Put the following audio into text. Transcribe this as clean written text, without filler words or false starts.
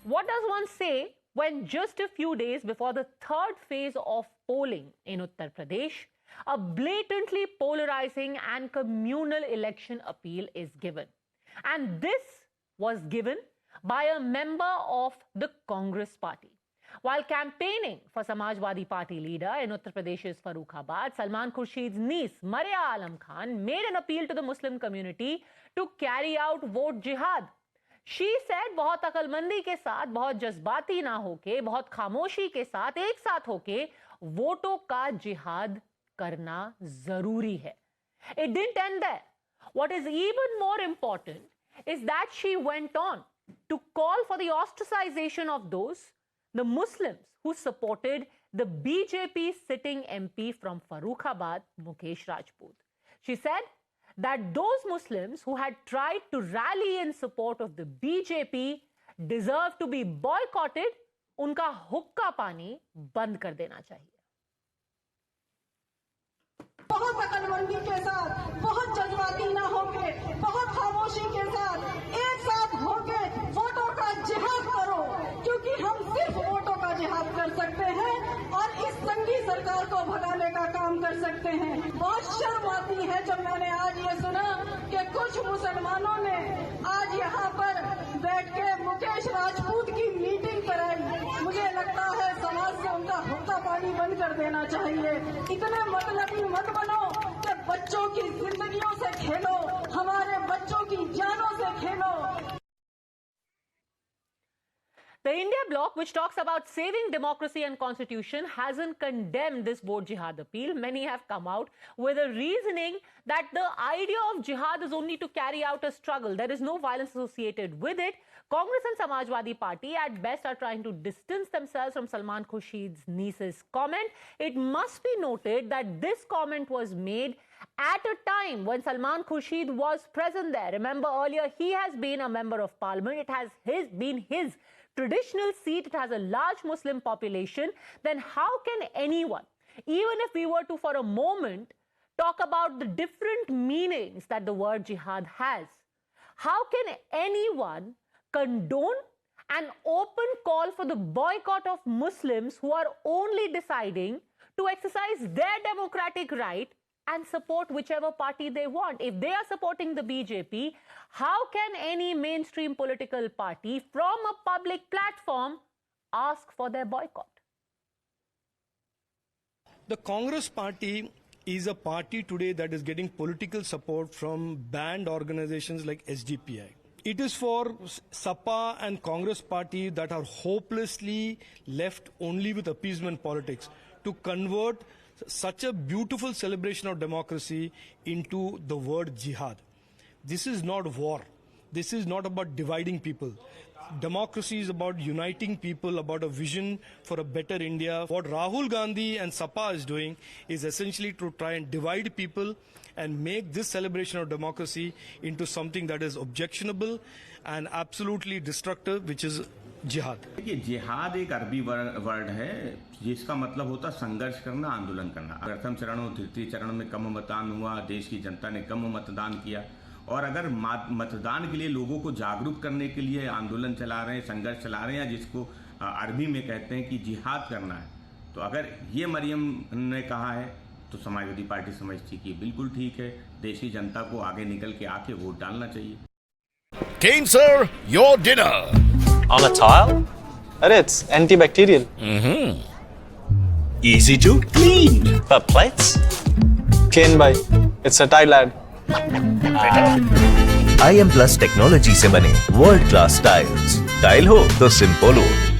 What does one say when just a few days before the third phase of polling in Uttar Pradesh, a blatantly polarizing and communal election appeal is given? And this was given by a member of the Congress party. While campaigning for Samajwadi Party leader in Uttar Pradesh's Farrukhabad, Salman Khurshid's niece, Maria Alam Khan, made an appeal to the Muslim community to carry out vote jihad. She said, बहुत अकलमंदी के साथ, बहुत जज्बाती ना होके, बहुत खामोशी के साथ, एक साथ होके वोटों का जिहाद करना जरूरी है. It didn't end there. What is even more important is that she went on to call for the ostracization of the Muslims who supported the BJP sitting MP from Farrukhabad, Mukesh Rajput. She said that those Muslims who had tried to rally in support of the BJP deserve to be boycotted. उनका हुक्का पानी बंद कर देना चाहिए. बहुत अकलमंदी के साथ, बहुत जज्बाती ना होके, बहुत खामोशी के साथ, एक साथ होके वोटों का जिहाद करो, क्योंकि हम सिर्फ वोटों का जिहाद कर सकते हैं और इस संगी सरकार को भगाने का काम कर सकते हैं. बहुत शर्म आती है जब मैंने आज ये सुना कि कुछ मुसलमानों ने आज यहाँ पर बैठ के मुकेश राजपूत की मीटिंग कराई. मुझे लगता है समाज से उनका हुक्का पानी बंद कर देना चाहिए. इतने मतलबी मत बनो कि बच्चों की जिंदगियों से खेलो, हमारे बच्चों की जानों से खेलो. The India bloc, which talks about saving democracy and constitution, hasn't condemned this vote jihad appeal. Many have come out with a reasoning that the idea of jihad is only to carry out a struggle. There is no violence associated with it. Congress and Samajwadi Party at best are trying to distance themselves from Salman Khurshid's niece's comment. It must be noted that this comment was made at a time when Salman Khurshid was present there. Remember, earlier he has been a member of parliament. It has been his traditional seat. It has a large Muslim population. Then how can anyone, even if we were to for a moment talk about the different meanings that the word jihad has, how can anyone condone an open call for the boycott of Muslims who are only deciding to exercise their democratic right and support whichever party they want? If they are supporting the BJP, how can any mainstream political party from a public platform ask for their boycott? The Congress party is a party today that is getting political support from banned organizations like SDPI. It is for Sapa and Congress party that are hopelessly left only with appeasement politics to convert such a beautiful celebration of democracy into the word jihad. This is not war. This is not about dividing people. Democracy is about uniting people, about a vision for a better India. What Rahul Gandhi and Sapa is doing is essentially to try and divide people and make this celebration of democracy into something that is objectionable and absolutely destructive, which is जिहाद. देखिए, जिहाद एक अरबी word है जिसका मतलब होता संघर्ष करना, आंदोलन करना. प्रथम चरण और तृतीय चरण में कम मतदान हुआ, देश की जनता ने कम मतदान किया, और अगर मतदान के लिए लोगों को जागरूक करने के लिए आंदोलन चला रहे हैं, संघर्ष चला रहे हैं, जिसको अरबी में कहते हैं कि जिहाद करना है, तो अगर ये मरियम ने कहा है तो समाजवादी पार्टी समझती कि बिल्कुल ठीक है, देश की जनता को आगे निकल के आके वोट डालना चाहिए. Kane sir, your dinner. On a tile? Arey, it's antibacterial. Easy to clean. For plates? Kane bhai, it's a tile ad. IM Plus technology से बने वर्ल्ड क्लास टाइल्स. टाइल हो तो सिंपल हो.